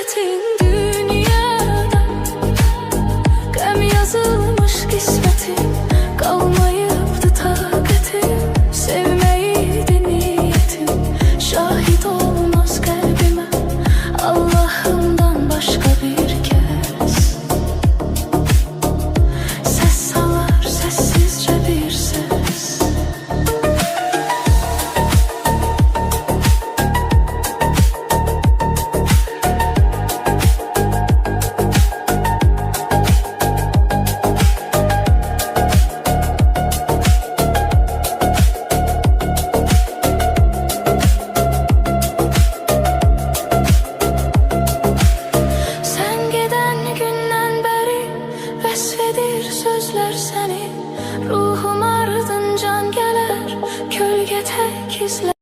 hasretin dünyada, gam yazılmış kismetim, kalmayıptı takatim, sevmeydi niyetim, şahit olmaz kalbime Allah'ımdan başka bir kez. Ses salar sessizce bir ses. Vesvedir sözler seni, ruhum ardıncan gelir, kölge tek izler.